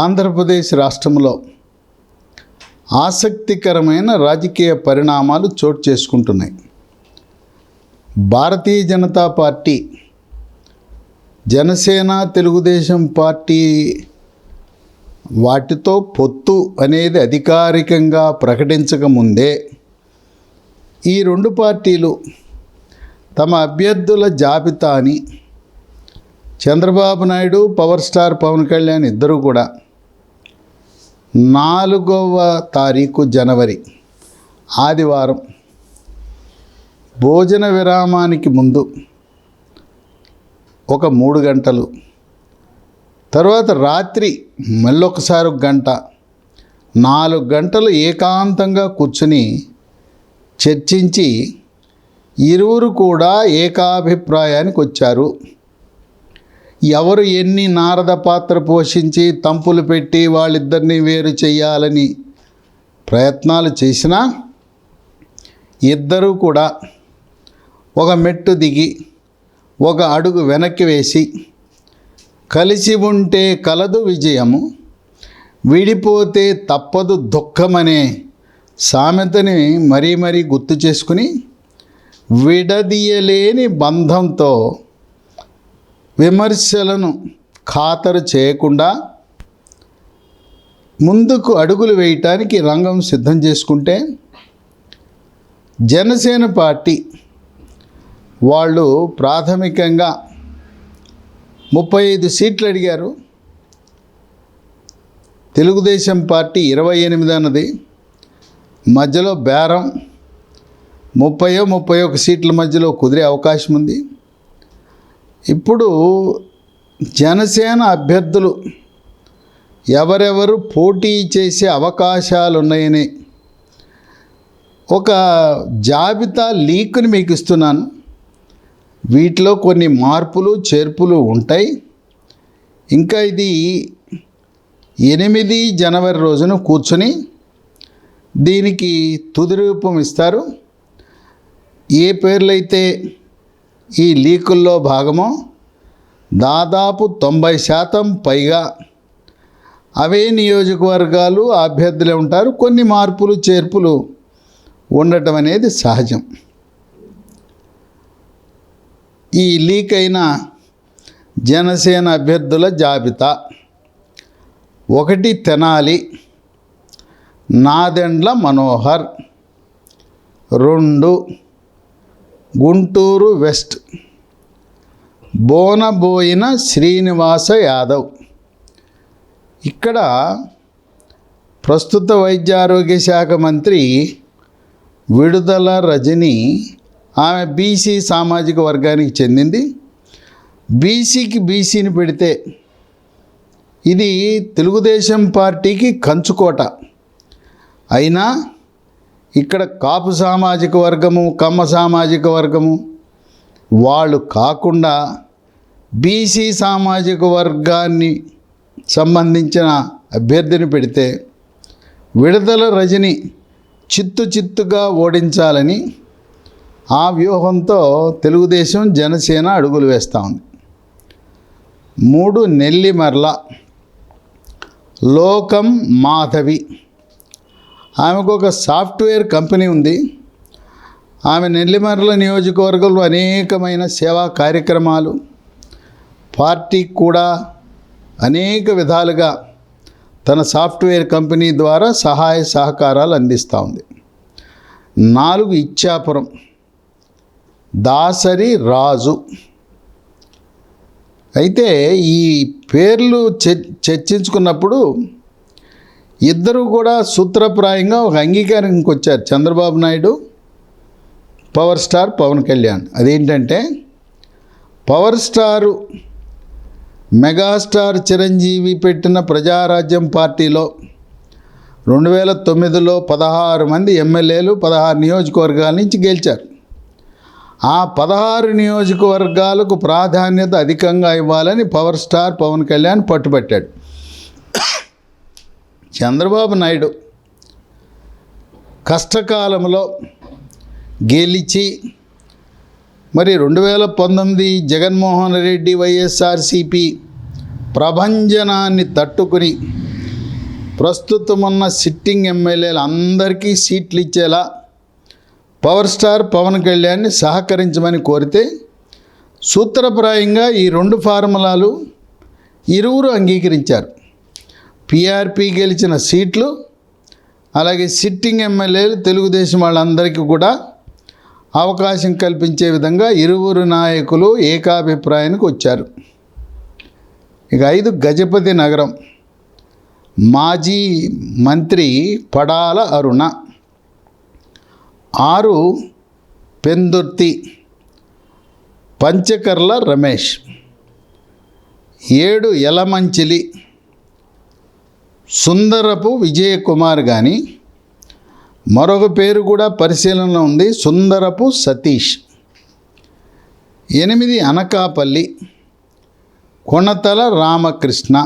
ఆంధ్రప్రదేశ్ రాష్ట్రంలో ఆసక్తికరమైన రాజకీయ పరిణామాలు చోటు చేసుకుంటున్నాయి. భారతీయ జనతా పార్టీ, జనసేన, తెలుగుదేశం పార్టీ వాటితో పొత్తు అనేది అధికారికంగా ప్రకటించకముందే ఈ రెండు పార్టీలు తమ అభ్యర్థుల జాబితాని చంద్రబాబు నాయుడు, పవర్ స్టార్ పవన్ కళ్యాణ్ ఇద్దరూ కూడా 4వ తారీఖు జనవరి ఆదివారం భోజన విరామానికి ముందు ఒక 3 గంటలు, తర్వాత రాత్రి మళ్ళొకసారి 1 గంట, 4 గంటలు ఏకాంతంగా కూర్చుని చర్చించి ఇరువురు కూడా ఏకాభిప్రాయానికి వచ్చారు. ఎవరు ఎన్ని నారద పాత్ర పోషించి తంపులు పెట్టి వాళ్ళిద్దరినీ వేరు చేయాలని ప్రయత్నాలు చేసినా ఇద్దరూ కూడా ఒక మెట్టు దిగి ఒక అడుగు వెనక్కి వేసి కలిసి ఉంటే కలదు విజయము, విడిపోతే తప్పదు దుఃఖమనే సామెతని మరీ మరీ గుర్తు చేసుకుని విడదీయలేని బంధంతో విమర్శలను ఖాతరు చేయకుండా ముందుకు అడుగులు వేయటానికి రంగం సిద్ధం చేసుకుంటే, జనసేన పార్టీ వాళ్ళు ప్రాథమికంగా 35 సీట్లు అడిగారు. తెలుగుదేశం పార్టీ 28 అన్నది. మధ్యలో బేరం 30-31 సీట్ల మధ్యలో కుదిరే అవకాశం ఉంది. ఇప్పుడు జనసేన అభ్యర్థులు ఎవరెవరు పోటీ చేసే అవకాశాలు ఉన్నాయని ఒక జాబితా లీక్ని మీకు ఇస్తున్నాను. వీటిలో కొన్ని మార్పులు చేర్పులు ఉంటాయి. ఇంకా ఇది 8 జనవరి రోజున కూర్చొని దీనికి తుది రూపం ఇస్తారు. ఏ పేర్లైతే ఈ లీకుల్లో భాగమో దాదాపు 90% పైగా అవే నియోజకవర్గాలు అభ్యర్థులే ఉంటారు. కొన్ని మార్పులు చేర్పులు ఉండటం అనేది సహజం. ఈ లీక్ అయిన జనసేన అభ్యర్థుల జాబితా: 1 తెనాలి నాదెండ్ల మనోహర్, 2 గుంటూరు వెస్ట్ బోనబోయిన శ్రీనివాస యాదవ్. ఇక్కడ ప్రస్తుత వైద్య ఆరోగ్య శాఖ మంత్రి విడుదల రజని, ఆమె బీసీ సామాజిక వర్గానికి చెందింది. బీసీకి బీసీని పెడితే ఇది తెలుగుదేశం పార్టీకి కంచుకోట. అయినా ఇక్కడ కాపు సామాజిక వర్గము, కమ్మ సామాజిక వర్గము వాళ్ళు కాకుండా బీసీ సామాజిక వర్గాన్ని సంబంధించిన అభ్యర్థిని పెడితే విడుదల రజని చిత్తుగా ఓడించాలని ఆ వ్యూహంతో తెలుగుదేశం, జనసేన అడుగులు వేస్తూ ఉంది. 3 నెల్లిమర్ల లోకం మాధవి, ఆమెకు ఒక సాఫ్ట్వేర్ కంపెనీ ఉంది. ఆమె నెల్లిమర్ల నియోజకవర్గంలో అనేకమైన సేవా కార్యక్రమాలు, పార్టీకి కూడా అనేక విధాలుగా తన సాఫ్ట్వేర్ కంపెనీ ద్వారా సహాయ సహకారాలు అందిస్తూ ఉంది. 4 ఇచ్చాపురం దాసరి రాజు. అయితే ఈ పేర్లు చర్చించుకున్నప్పుడు ఇద్దరు కూడా సూత్రప్రాయంగా ఒక అంగీకారానికి వచ్చారు. Chandrababu Naidu, power star Pawan Kalyan. అదేంటంటే, పవర్ స్టారు మెగాస్టార్ చిరంజీవి పెట్టిన ప్రజారాజ్యం పార్టీలో 2009లో 16 మంది ఎమ్మెల్యేలు 16 నియోజకవర్గాల నుంచి గెలిచారు. ఆ 16 నియోజకవర్గాలకు ప్రాధాన్యత అధికంగా ఇవ్వాలని పవర్ స్టార్ పవన్ కళ్యాణ్ పట్టుబట్టాడు. చంద్రబాబు నాయుడు కష్టకాలంలో గెలిచి మరి 2019 జగన్మోహన్ రెడ్డి వైఎస్ఆర్సీపీ ప్రభంజనాన్ని తట్టుకుని ప్రస్తుతం ఉన్న సిట్టింగ్ ఎమ్మెల్యేలు అందరికీ సీట్లు ఇచ్చేలా పవర్ స్టార్ పవన్ కళ్యాణ్ని సహకరించమని కోరితే సూత్రప్రాయంగా ఈ 2 ఫార్ములాలు ఇరువురు అంగీకరించారు. పీఆర్పీ గెలిచిన సీట్లు, అలాగే సిట్టింగ్ ఎమ్మెల్యేలు తెలుగుదేశం వాళ్ళందరికీ కూడా అవకాశం కల్పించే విధంగా ఇరువురు నాయకులు ఏకాభిప్రాయానికి వచ్చారు. ఇక 5 గజపతి నగరం మాజీ మంత్రి పడాల అరుణ, 6 పెందుర్తి పంచకర్ల రమేష్, 7 యలమంచిలి సుందరపు విజయకుమార్. కానీ మరొక పేరు కూడా పరిశీలనలో ఉంది, సుందరపు సతీష్. 8 అనకాపల్లి కొనతల రామకృష్ణ.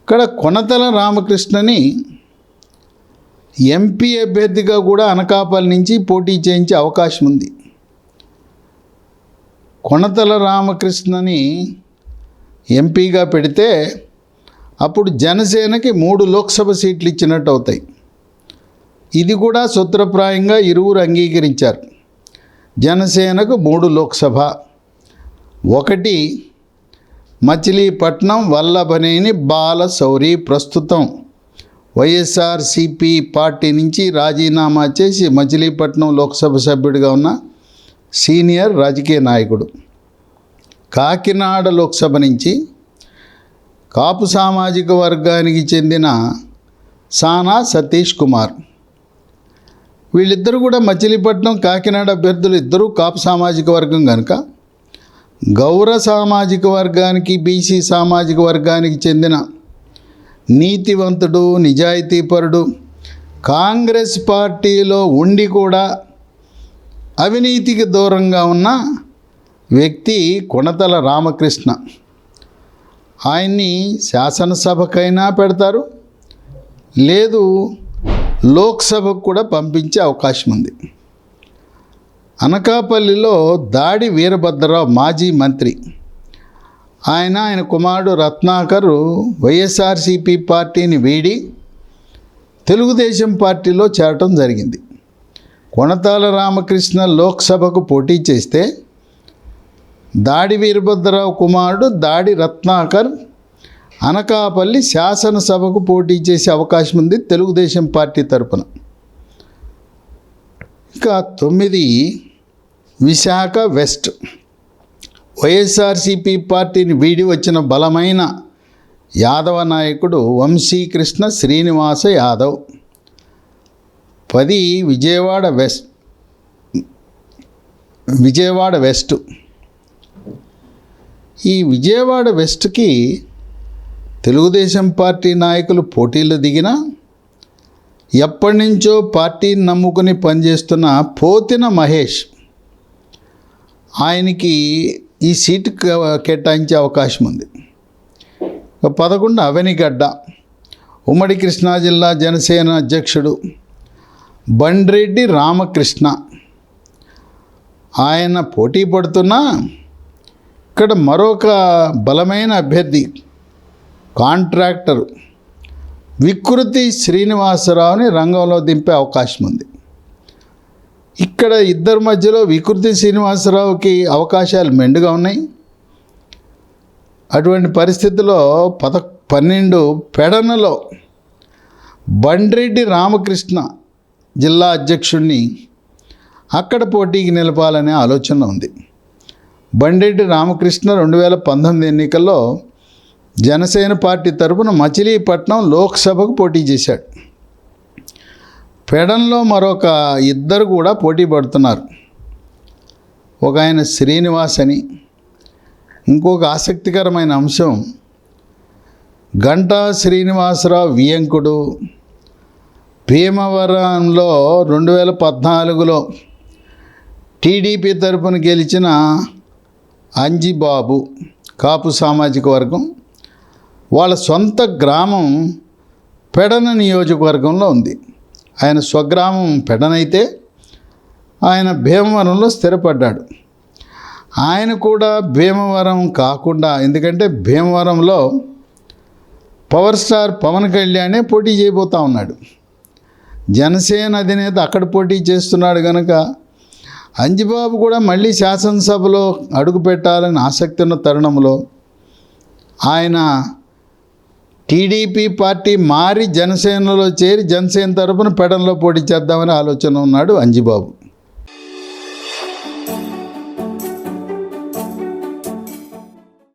ఇక్కడ కొనతల రామకృష్ణని ఎంపీ అభ్యర్థిగా కూడా అనకాపల్లి నుంచి పోటీ చేయించే అవకాశం ఉంది. కొనతల రామకృష్ణని ఎంపీగా పెడితే అప్పుడు జనసేనకి 3 లోక్సభ సీట్లు ఇచ్చినట్టు అవుతాయి. ఇది కూడా సూత్రప్రాయంగా ఇరువురు అంగీకరించారు. జనసేనకు 3 లోక్సభ, 1 మచిలీపట్నం వల్లభనేని బాలశౌరి, ప్రస్తుతం వైఎస్ఆర్సీపీ పార్టీ నుంచి రాజీనామా చేసి మచిలీపట్నం లోక్సభ సభ్యుడిగా ఉన్న సీనియర్ రాజకీయ నాయకుడు. కాకినాడ లోక్సభ నుంచి కాపు సామాజిక వర్గానికి చెందిన సానా సతీష్ కుమార్. వీళ్ళిద్దరూ కూడా మచిలీపట్నం కాకినాడ అభ్యర్థులు ఇద్దరూ కాపు సామాజిక వర్గం కనుక గౌర సామాజిక వర్గానికి, బీసీ సామాజిక వర్గానికి చెందిన నీతివంతుడు, నిజాయితీపరుడు, కాంగ్రెస్ పార్టీలో ఉండి కూడా అవినీతికి దూరంగా ఉన్న వ్యక్తి కొనతల రామకృష్ణ. ఆయన్ని శాసనసభకైనా పెడతారు, లేదు లోక్సభకు కూడా పంపించే అవకాశం ఉంది. అనకాపల్లిలో దాడి వీరభద్రరావు మాజీ మంత్రి, ఆయన కుమారుడు రత్నాకర్ వైఎస్ఆర్సీపీ పార్టీని వీడి తెలుగుదేశం పార్టీలో చేరటం జరిగింది. కొనతాల రామకృష్ణ లోక్సభకు పోటీ చేస్తే దాడి వీరభద్రరావు కుమారుడు దాడి రత్నాకర్ అనకాపల్లి శాసనసభకు పోటీ చేసే అవకాశం ఉంది తెలుగుదేశం పార్టీ తరపున. ఇక 9 విశాఖ వెస్ట్, వైఎస్ఆర్సీపీ పార్టీని వీడి వచ్చిన బలమైన యాదవ నాయకుడు వంశీకృష్ణ శ్రీనివాస యాదవ్. 10 విజయవాడ వెస్ట్. ఈ విజయవాడ వెస్ట్కి తెలుగుదేశం పార్టీ నాయకులు పోటీలు దిగినా ఎప్పటి నుంచో పార్టీని నమ్ముకుని పనిచేస్తున్న పోతిన మహేష్, ఆయనకి ఈ సీటు కేటాయించే అవకాశం ఉంది. 11 అవనిగడ్డ, ఉమ్మడి కృష్ణా జిల్లా జనసేన అధ్యక్షుడు బండ్రెడ్డి రామకృష్ణ, ఆయన పోటీ పడుతున్నా ఇక్కడ మరొక బలమైన అభ్యర్థి కాంట్రాక్టర్ వికృతి శ్రీనివాసరావుని రంగంలో దింపే అవకాశం ఉంది. ఇక్కడ ఇద్దరి మధ్యలో వికృతి శ్రీనివాసరావుకి అవకాశాలు మెండుగా ఉన్నాయి. అటువంటి పరిస్థితుల్లో 12 పెడనలో బండ్రెడ్డి రామకృష్ణ జిల్లా అధ్యక్షుడిని అక్కడ పోటీకి నిలపాలనే ఆలోచన ఉంది. బండ్రెడ్డి రామకృష్ణ 2019 ఎన్నికల్లో జనసేన పార్టీ తరపున మచిలీపట్నం లోక్సభకు పోటీ చేశాడు. పెడన్లో మరొక 2 కూడా పోటీ పడుతున్నారు. ఒక ఆయన శ్రీనివాస్ అని, ఇంకొక ఆసక్తికరమైన అంశం గంటా శ్రీనివాసరావు వియంకుడు. భీమవరంలో 2014లో టీడీపీ తరపున గెలిచిన అంజిబాబు, కాపు సామాజిక వర్గం, వాళ్ళ సొంత గ్రామం పెడన నియోజకవర్గంలో ఉంది. ఆయన స్వగ్రామం పెడనైతే ఆయన భీమవరంలో స్థిరపడ్డాడు. ఆయన కూడా భీమవరం కాకుండా, ఎందుకంటే భీమవరంలో పవర్ స్టార్ పవన్ కళ్యాణే పోటీ చేయబోతా ఉన్నాడు. జనసేన అధినేత అక్కడ పోటీ చేస్తున్నాడు కనుక అంజిబాబు కూడా మళ్ళీ శాసనసభలో అడుగు పెట్టాలని ఆసక్తి ఉన్న తరుణంలో ఆయన టీడీపీ పార్టీ మారి జనసేనలో చేరి జనసేన తరపున పెడంలో పోటీ చేద్దామని ఆలోచన ఉన్నాడు అంజిబాబు.